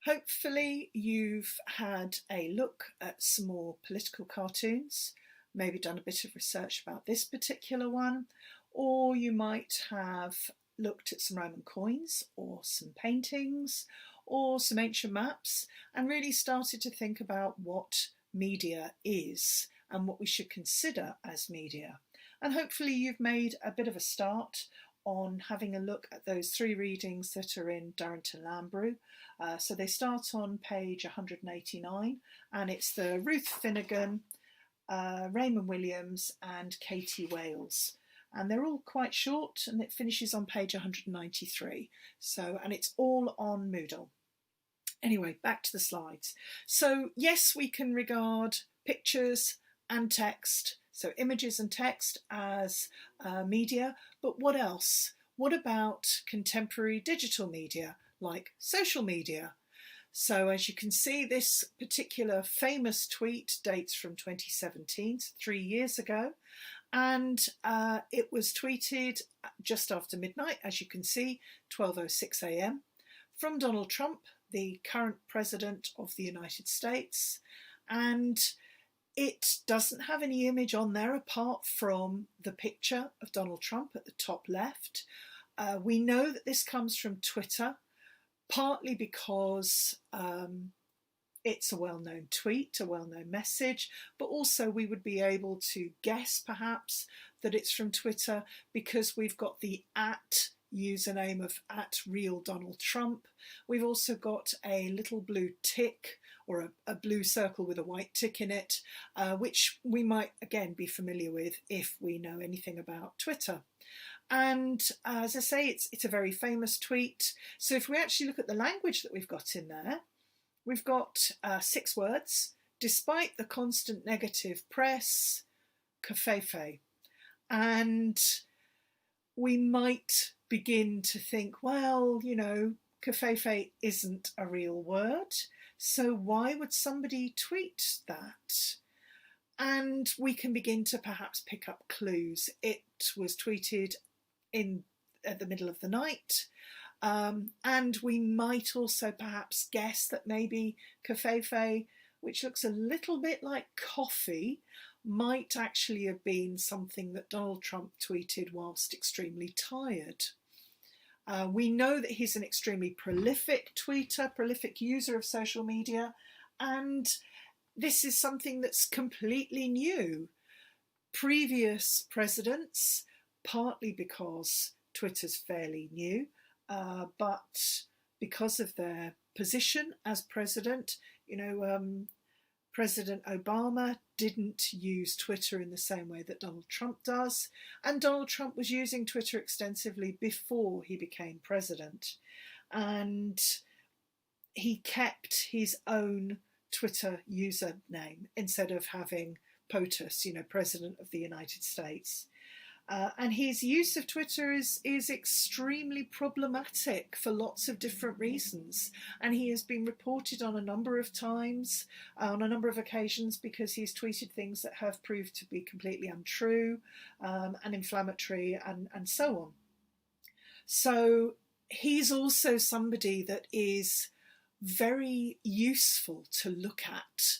Hopefully you've had a look at some more political cartoons, maybe done a bit of research about this particular one, or you might have looked at some Roman coins or some paintings or some ancient maps and really started to think about what media is and what we should consider as media. And hopefully you've made a bit of a start on having a look at those three readings that are in Durrington Lambrew. So they start on page 189, and it's the Ruth Finnegan, Raymond Williams and Katie Wales. And they're all quite short, and it finishes on page 193. And it's all on Moodle. Anyway, back to the slides. So yes, we can regard pictures and text, so images and text, as media, but what else? What about contemporary digital media like social media? So as you can see, this particular famous tweet dates from 2017, so 3 years ago, and it was tweeted just after midnight, as you can see, 12:06 a.m. from Donald Trump, the current president of the United States, and it doesn't have any image on there apart from the picture of Donald Trump at the top left. We know that this comes from Twitter, partly because it's a well-known tweet, a well-known message, but also we would be able to guess perhaps that it's from Twitter because we've got the @ username of @RealDonaldTrump. We've also got a little blue tick or a blue circle with a white tick in it, which we might again be familiar with if we know anything about Twitter. And as I say, it's a very famous tweet. So if we actually look at the language that we've got in there, we've got 6 words: despite the constant negative press, covfefe. And we might begin to think, well, covfefe isn't a real word, so why would somebody tweet that? And we can begin to perhaps pick up clues. It was tweeted at the middle of the night, and we might also perhaps guess that maybe covfefe, which looks a little bit like coffee, might actually have been something that Donald Trump tweeted whilst extremely tired. We know that he's an extremely prolific tweeter, prolific user of social media, and this is something that's completely new. Previous presidents, partly because Twitter's fairly new, but because of their position as president, President Obama didn't use Twitter in the same way that Donald Trump does, and Donald Trump was using Twitter extensively before he became president, and he kept his own Twitter username instead of having POTUS, President of the United States. And his use of Twitter is extremely problematic for lots of different reasons. And he has been reported on a number of times, on a number of occasions, because he's tweeted things that have proved to be completely untrue and inflammatory and so on. So he's also somebody that is very useful to look at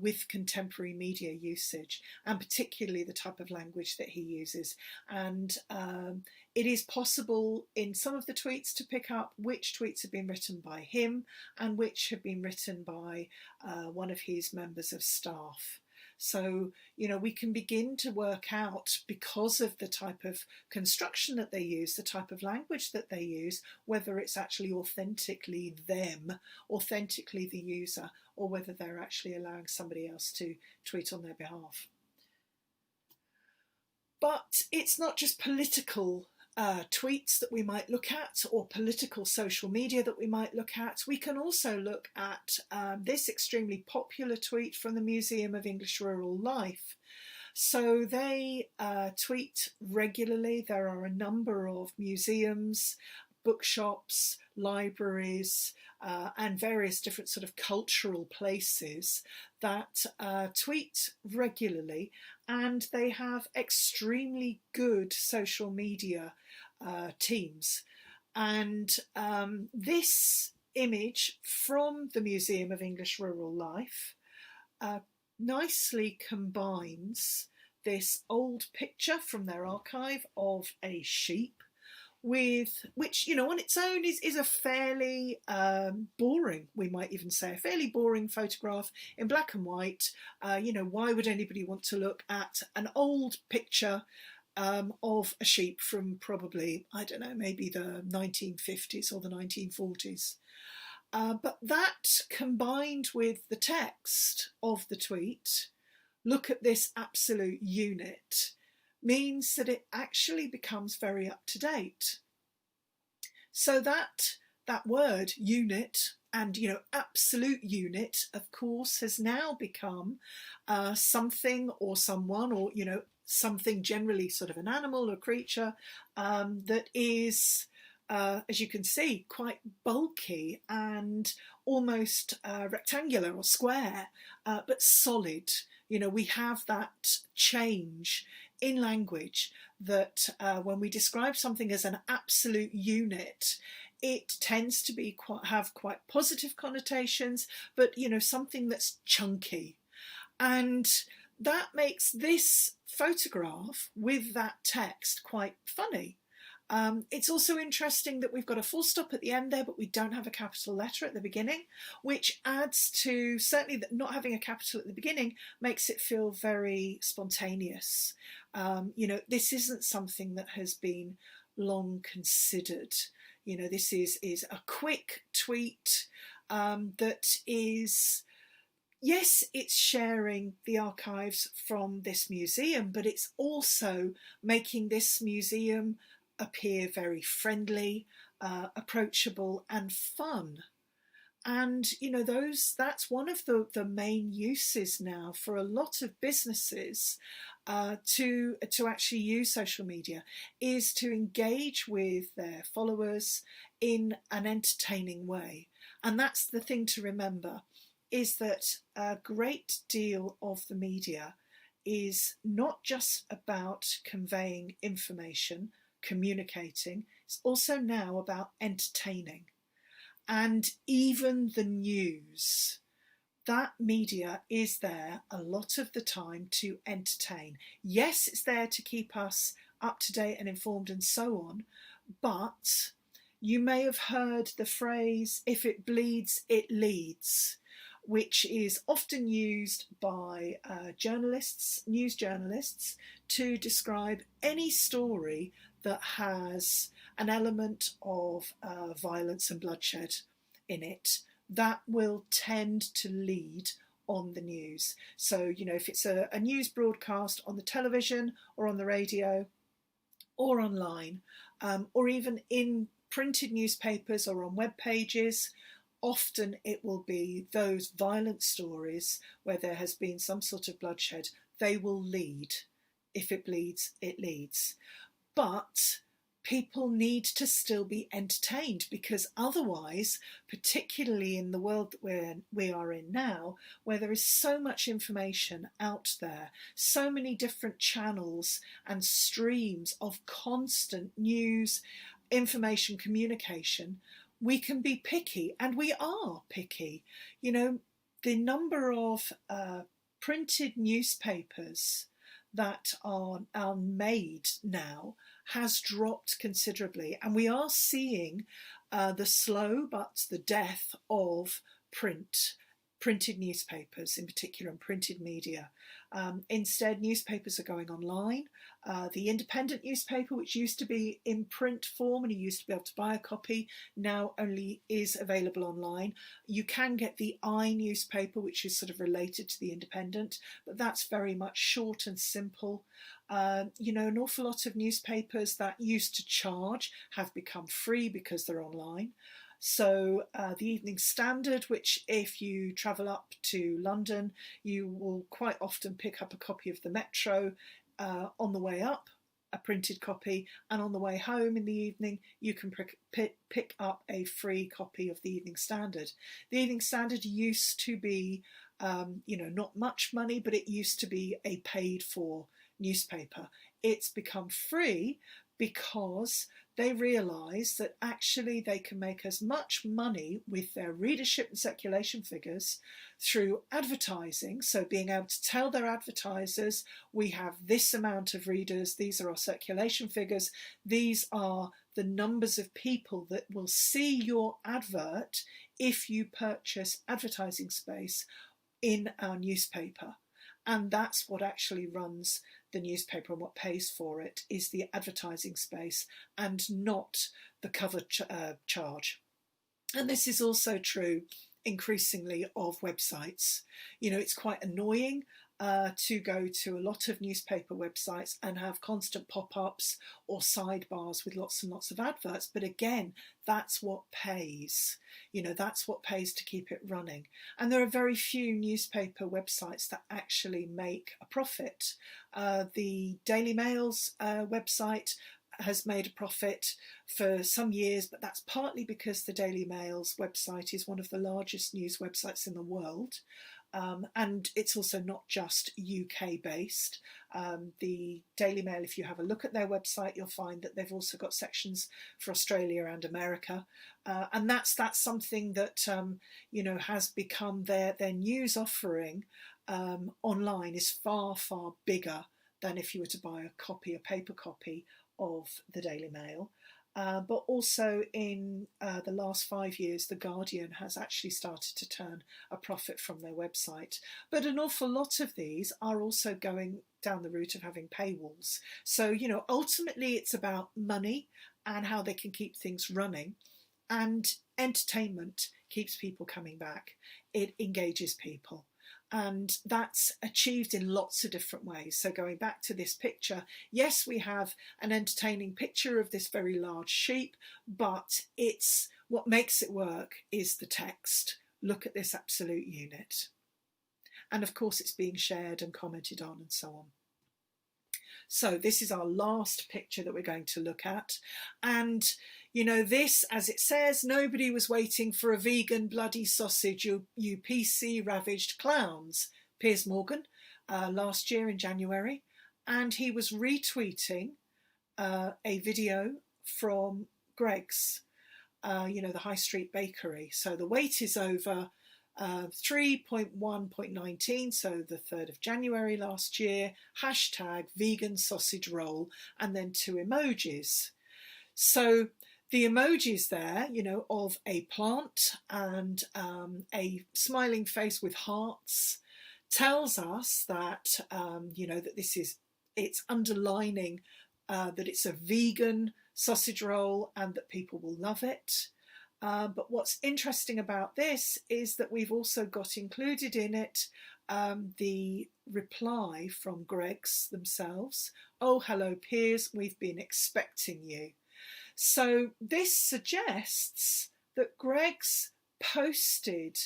with contemporary media usage, and particularly the type of language that he uses. And it is possible in some of the tweets to pick up which tweets have been written by him and which have been written by one of his members of staff. So, we can begin to work out, because of the type of construction that they use, the type of language that they use, whether it's actually authentically them, authentically the user, or whether they're actually allowing somebody else to tweet on their behalf. But it's not just political tweets that we might look at, or political social media that we might look at. We can also look at this extremely popular tweet from the Museum of English Rural Life. So they tweet regularly. There are a number of museums, bookshops, libraries, and various different sort of cultural places that tweet regularly, and they have extremely good social media teams. And this image from the Museum of English Rural Life nicely combines this old picture from their archive of a sheep with which, you know, on its own is a fairly boring, we might even say a fairly boring photograph in black and white. You know, why would anybody want to look at an old picture of a sheep from probably, I don't know, maybe the 1950s or the 1940s? But that combined with the text of the tweet, look at this absolute unit, means that it actually becomes very up to date. So that word unit and, you know, absolute unit, of course, has now become something or someone, or, you know, something generally sort of an animal or creature that is, as you can see, quite bulky and almost rectangular or square, but solid. You know, we have that change in language that when we describe something as an absolute unit, it tends to be have quite positive connotations, but, you know, something that's chunky. And that makes this photograph with that text quite funny. It's also interesting that we've got a full stop at the end there, but we don't have a capital letter at the beginning, which adds to, certainly that not having a capital at the beginning makes it feel very spontaneous. You know, this isn't something that has been long considered. You know, this is a quick tweet that is, yes, it's sharing the archives from this museum, but it's also making this museum appear very friendly, approachable and fun. And, you know, that's one of the main uses now for a lot of businesses to actually use social media, is to engage with their followers in an entertaining way. And that's the thing to remember, is that a great deal of the media is not just about conveying information, communicating, it's also now about entertaining. And even the news, that media is there a lot of the time to entertain. Yes, it's there to keep us up to date and informed and so on, but you may have heard the phrase, if it bleeds, it leads, which is often used by journalists, news journalists, to describe any story that has an element of violence and bloodshed in it. That will tend to lead on the news. So, you know, if it's a news broadcast on the television or on the radio or online, or even in printed newspapers or on web pages, often it will be those violent stories where there has been some sort of bloodshed. They will lead. If it bleeds, it leads. But people need to still be entertained, because otherwise, particularly in the world that we are in now, where there is so much information out there, so many different channels and streams of constant news, information, communication, we can be picky, and we are picky. You know, the number of printed newspapers that are made now has dropped considerably, and we are seeing the slow but the death of printed newspapers in particular, and printed media. Instead, newspapers are going online. The independent newspaper, which used to be in print form and you used to be able to buy a copy, now only is available online. You can get the newspaper, which is sort of related to the independent, but that's very much short and simple. You know, an awful lot of newspapers that used to charge have become free because they're online. So the Evening Standard, which if you travel up to London, you will quite often pick up a copy of the Metro on the way up, a printed copy, and on the way home in the evening, you can pick up a free copy of the Evening Standard. The Evening Standard used to be, you know, not much money, but it used to be a paid for newspaper. It's become free because they realise that actually they can make as much money with their readership and circulation figures through advertising. So being able to tell their advertisers, we have this amount of readers, these are our circulation figures, these are the numbers of people that will see your advert if you purchase advertising space in our newspaper. And that's what actually runs the newspaper, and what pays for it is the advertising space and not the cover charge. And this is also true increasingly of websites. You know, it's quite annoying to go to a lot of newspaper websites and have constant pop-ups or sidebars with lots and lots of adverts. But again, that's what pays. You know, that's what pays to keep it running. And there are very few newspaper websites that actually make a profit. The Daily Mail's website has made a profit for some years, but that's partly because the Daily Mail's website is one of the largest news websites in the world. And it's also not just UK based. The Daily Mail, if you have a look at their website, you'll find that they've also got sections for Australia and America. And that's something that, you know, has become their news offering online is far, far bigger than if you were to buy a paper copy of the Daily Mail. But also in the last 5 years, The Guardian has actually started to turn a profit from their website. But an awful lot of these are also going down the route of having paywalls. So, you know, ultimately it's about money and how they can keep things running. And entertainment keeps people coming back. It engages people. And that's achieved in lots of different ways. So going back to this picture, yes, we have an entertaining picture of this very large sheep, but it's what makes it work is the text. Look at this absolute unit. And of course, it's being shared and commented on and so on. So this is our last picture that we're going to look at. And you know, this, as it says, nobody was waiting for a vegan bloody sausage, you PC ravaged clowns. Piers Morgan, last year in January. And he was retweeting a video from Greggs, you know, the High Street Bakery. So the wait is over. 3.1.19, so the 3rd of January last year, hashtag vegan sausage roll, and then 2 emojis. So the emojis there, you know, of a plant and a smiling face with hearts tells us that, you know, that it's underlining that it's a vegan sausage roll and that people will love it. But what's interesting about this is that we've also got included in it the reply from Greggs themselves. Oh, hello, Piers, we've been expecting you. So this suggests that Greggs posted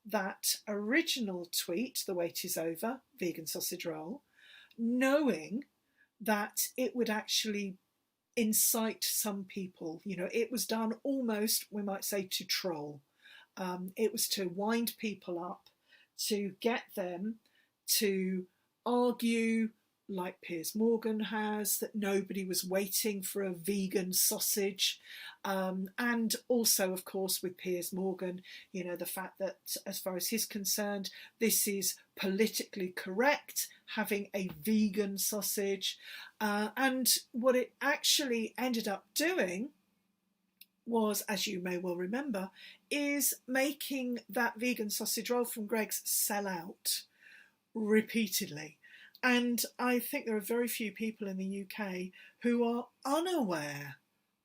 that original tweet, the wait is over, vegan sausage roll, knowing that it would actually incite some people. You know, it was done almost, we might say, to troll. It was to wind people up, to get them to argue, like Piers Morgan has, that nobody was waiting for a vegan sausage. And also, of course, with Piers Morgan, you know, the fact that as far as he's concerned, this is politically correct, having a vegan sausage. And what it actually ended up doing was, as you may well remember, is making that vegan sausage roll from Greggs sell out repeatedly. And I think there are very few people in the UK who are unaware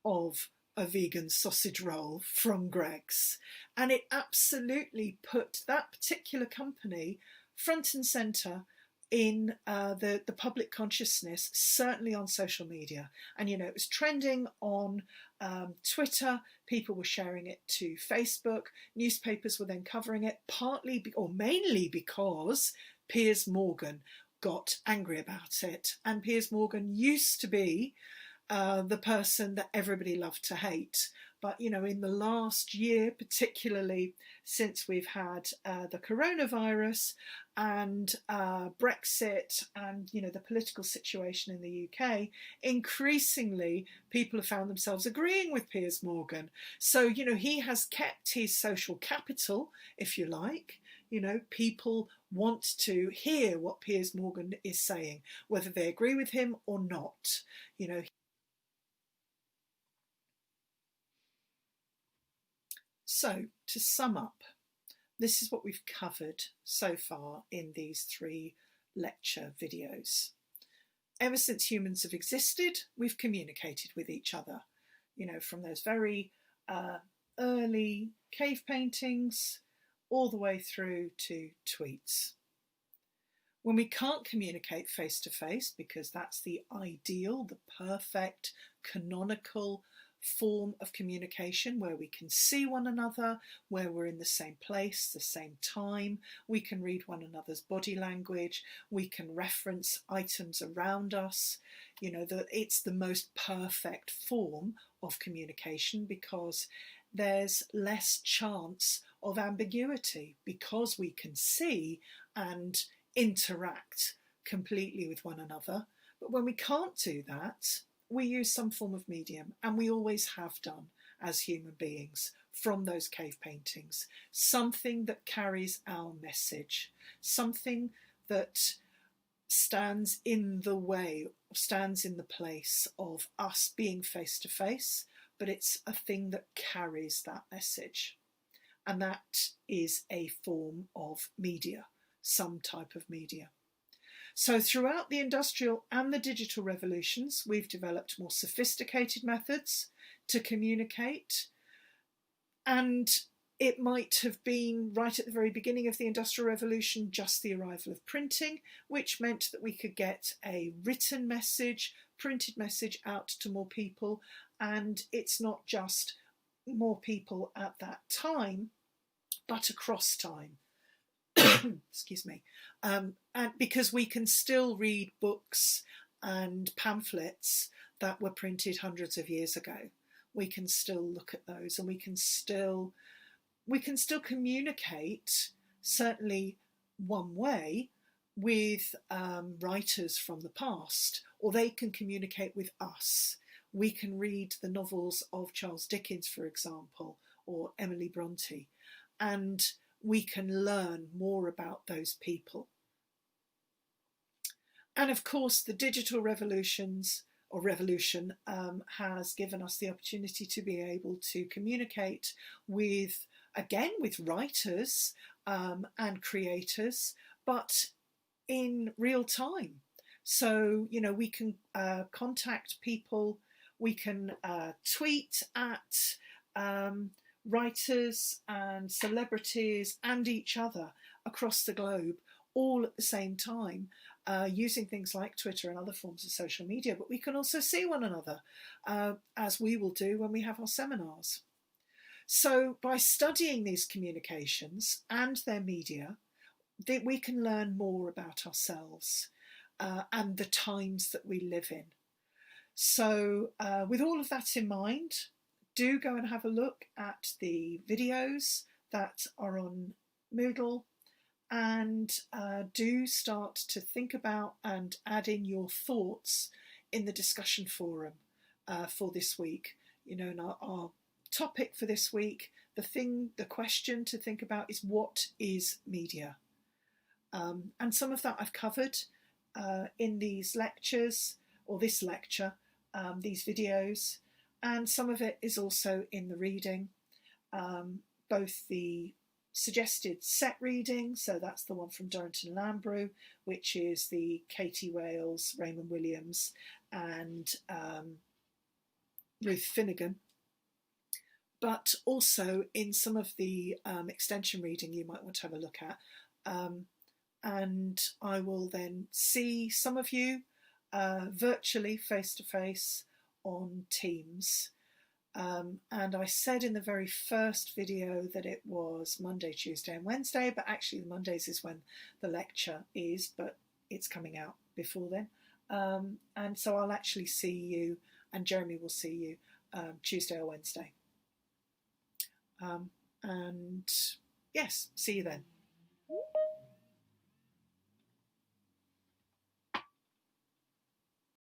of a vegan sausage roll from Greggs. And it absolutely put that particular company front and centre in the public consciousness, certainly on social media. And, you know, it was trending on Twitter, people were sharing it to Facebook, newspapers were then covering it, partly or mainly because Piers Morgan got angry about it. And Piers Morgan used to be the person that everybody loved to hate. But, you know, in the last year, particularly since we've had the coronavirus and Brexit and, you know, the political situation in the UK, increasingly people have found themselves agreeing with Piers Morgan. So, you know, he has kept his social capital, if you like. You know, people want to hear what Piers Morgan is saying, whether they agree with him or not. You know, so to sum up, this is what we've covered so far in these 3 lecture videos. Ever since humans have existed, we've communicated with each other, you know, from those very early cave paintings all the way through to tweets. When we can't communicate face to face, because that's the ideal, the perfect, canonical form of communication where we can see one another, where we're in the same place, the same time, we can read one another's body language, we can reference items around us, you know, that it's the most perfect form of communication because there's less chance of ambiguity because we can see and interact completely with one another. But when we can't do that, we use some form of medium, and we always have done as human beings from those cave paintings. Something that carries our message, something that stands in the way, stands in the place of us being face to face, but it's a thing that carries that message. And that is a form of media, some type of media. So throughout the industrial and the digital revolutions, we've developed more sophisticated methods to communicate. And it might have been right at the very beginning of the Industrial Revolution, just the arrival of printing, which meant that we could get a written message, printed message out to more people. And it's not just more people at that time, but across time. Excuse me. And because we can still read books and pamphlets that were printed hundreds of years ago, we can still look at those, and we can still communicate, certainly one way, with writers from the past, or they can communicate with us. We can read the novels of Charles Dickens, for example, or Emily Bronte, and we can learn more about those people. And of course, the digital revolution has given us the opportunity to be able to communicate with, again, with writers and creators, but in real time. So, you know, we can contact people, we can tweet at writers and celebrities and each other across the globe all at the same time, using things like Twitter and other forms of social media. But we can also see one another, as we will do when we have our seminars. So by studying these communications and their media, we can learn more about ourselves and the times that we live in. So with all of that in mind, do go and have a look at the videos that are on Moodle, and do start to think about and add in your thoughts in the discussion forum for this week. You know, and our topic for this week, the question to think about is, what is media? And some of that I've covered in these lectures, or this lecture, these videos, and some of it is also in the reading, both the suggested set reading, so that's the one from Durrington Lambrew, which is the Katie Wales, Raymond Williams and Ruth Finnegan, but also in some of the extension reading you might want to have a look at. And I will then see some of you virtually, face to face, on Teams. And I said in the very first video that it was Monday, Tuesday and Wednesday, but actually the Mondays is when the lecture is, but it's coming out before then. And so I'll actually see you, and Jeremy will see you Tuesday or Wednesday. And yes, see you then.